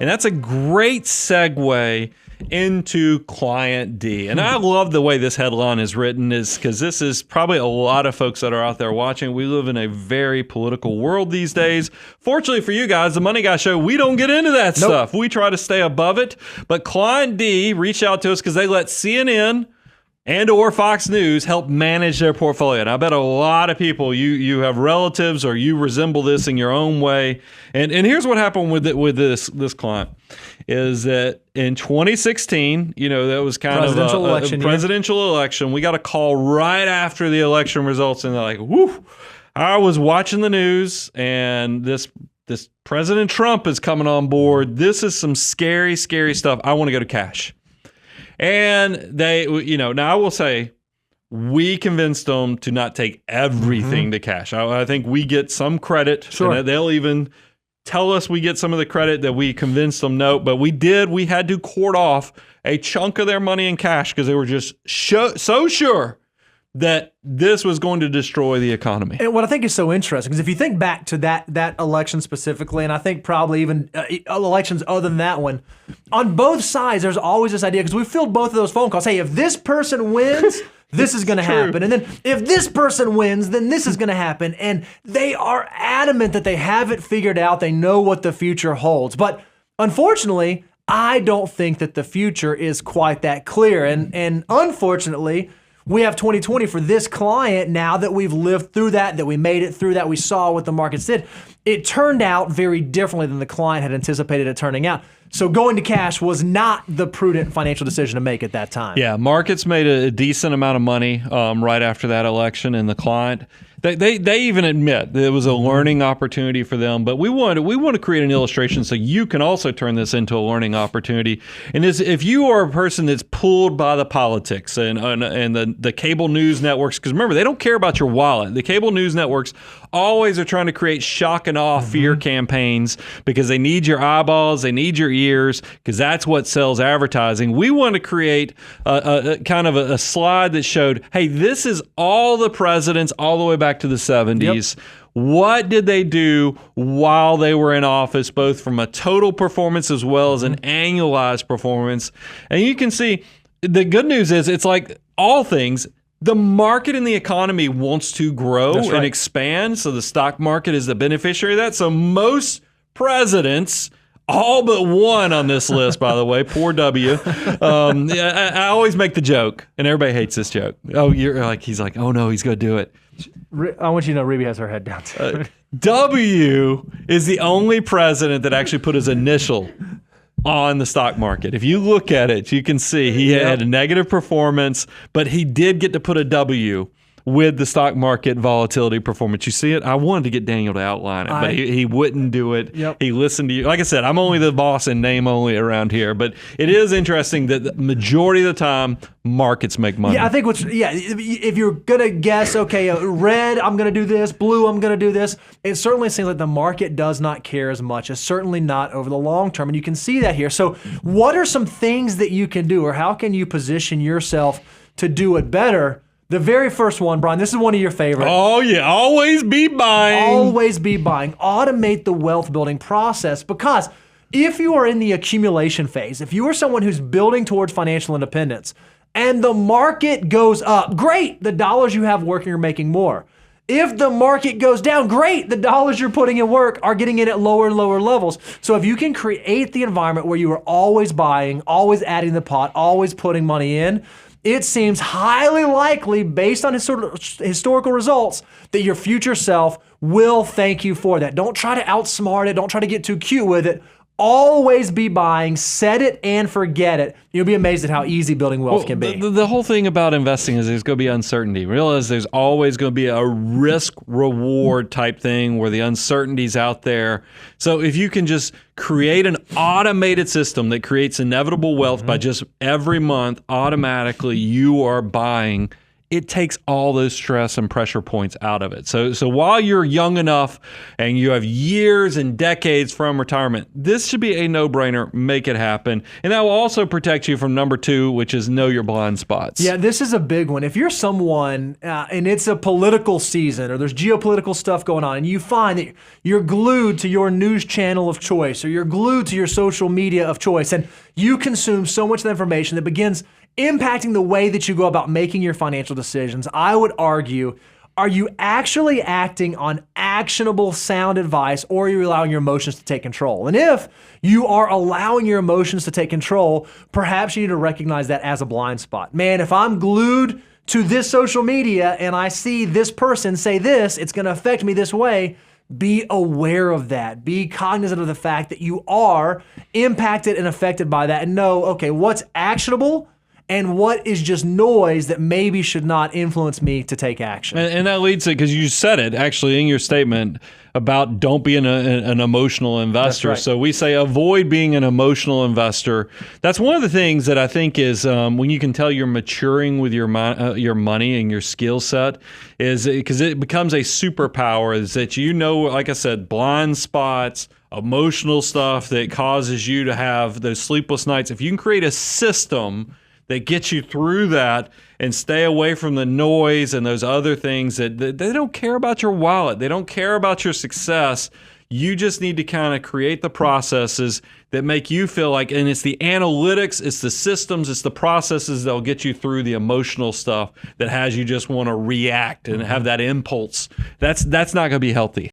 And that's a great segue into Client D. And I love the way this headline is written, is because this is probably a lot of folks that are out there watching. We live in a very political world these days. Fortunately for you guys, the Money Guy Show, we don't get into that stuff. We try to stay above it. But Client D reached out to us because they let CNN and or Fox News help manage their portfolio. And I bet a lot of people, you have relatives or you resemble this in your own way. And here's what happened with this client, is that in 2016, that was kind of a presidential election. We got a call right after the election results, and they're like, whoo, I was watching the news, and this President Trump is coming on board. This is some scary, scary stuff. I want to go to cash. And they, now I will say, we convinced them to not take everything to cash. I think we get some credit. Sure. And they'll even tell us we get some of the credit that we convinced them no. But we had to court off a chunk of their money in cash because they were just so sure that this was going to destroy the economy. And what I think is so interesting is if you think back to that election specifically, and I think probably even elections other than that one, on both sides, there's always this idea, because we filled both of those phone calls. Hey, if this person wins, this is going to happen. And then if this person wins, then this is going to happen. And they are adamant that they have it figured out. They know what the future holds. But unfortunately, I don't think that the future is quite that clear. And unfortunately, we have 2020 for this client. Now that we've lived through that we made it through that, we saw what the markets did. It turned out very differently than the client had anticipated it turning out. So going to cash was not the prudent financial decision to make at that time. Yeah, markets made a decent amount of money right after that election, and the client, they even admit that it was a learning opportunity for them. But we want to create an illustration so you can also turn this into a learning opportunity. And if you are a person that's pulled by the politics and the cable news networks, because remember, they don't care about your wallet. The cable news networks always are trying to create shock and awe fear campaigns because they need your eyeballs, they need your ears, because that's what sells advertising. We want to create a kind of a slide that showed, hey, this is all the presidents all the way back to the 70s. Yep. What did they do while they were in office, both from a total performance as well as an annualized performance? And you can see the good news is it's like all things. The market and the economy wants to grow and expand, so the stock market is the beneficiary of that. So most presidents, all but one on this list, by the way, poor W. I always make the joke, and everybody hates this joke. Oh, he's like, oh no, he's going to do it. I want you to know Reby has her head down. W is the only president that actually put his initial on the stock market. If you look at it, you can see he had a negative performance, but he did get to put a W with the stock market volatility performance. You see it? I wanted to get Daniel to outline it, but he wouldn't do it. Yep. He listened to you. Like I said, I'm only the boss in name only around here, but it is interesting that the majority of the time, markets make money. Yeah, I think if you're going to guess, okay, red, I'm going to do this, blue, I'm going to do this, it certainly seems like the market does not care as much, as certainly not over the long term, and you can see that here. So what are some things that you can do, or how can you position yourself to do it better? The very first one, Brian, this is one of your favorites. Oh, yeah. Always be buying. Always be buying. Automate the wealth building process, because if you are in the accumulation phase, if you are someone who's building towards financial independence and the market goes up, great. The dollars you have working are making more. If the market goes down, great. The dollars you're putting in work are getting in at lower and lower levels. So if you can create the environment where you are always buying, always adding the pot, always putting money in, it seems highly likely, based on historical results, that your future self will thank you for that. Don't try to outsmart it. Don't try to get too cute with it. Always be buying, set it and forget it. You'll be amazed at how easy building wealth can be. The whole thing about investing is there's going to be uncertainty. Realize there's always going to be a risk-reward type thing where the uncertainty's out there. So if you can just create an automated system that creates inevitable wealth by just every month, automatically you are buying it takes all those stress and pressure points out of it. So while you're young enough and you have years and decades from retirement, this should be a no-brainer. Make it happen. And that will also protect you from number 2, which is know your blind spots. Yeah, this is a big one. If you're someone and it's a political season or there's geopolitical stuff going on and you find that you're glued to your news channel of choice or you're glued to your social media of choice and you consume so much of the information that begins impacting the way that you go about making your financial decisions, I would argue, are you actually acting on actionable, sound advice, or are you allowing your emotions to take control? And if you are allowing your emotions to take control, perhaps you need to recognize that as a blind spot. Man, if I'm glued to this social media and I see this person say this, it's going to affect me this way. Be aware of that. Be cognizant of the fact that you are impacted and affected by that and know, okay, what's actionable and what is just noise that maybe should not influence me to take action. And that leads to, because you said it actually in your statement about don't be an emotional investor. That's right. So we say avoid being an emotional investor. That's one of the things that I think is when you can tell you're maturing with your money and your skill set, is because it becomes a superpower, is that like I said, blind spots, emotional stuff that causes you to have those sleepless nights. If you can create a system that gets you through that and stay away from the noise and those other things that they don't care about your wallet. They don't care about your success. You just need to kind of create the processes that make you feel like, and it's the analytics, it's the systems, it's the processes that'll get you through the emotional stuff that has you just want to react and have that impulse. That's not going to be healthy.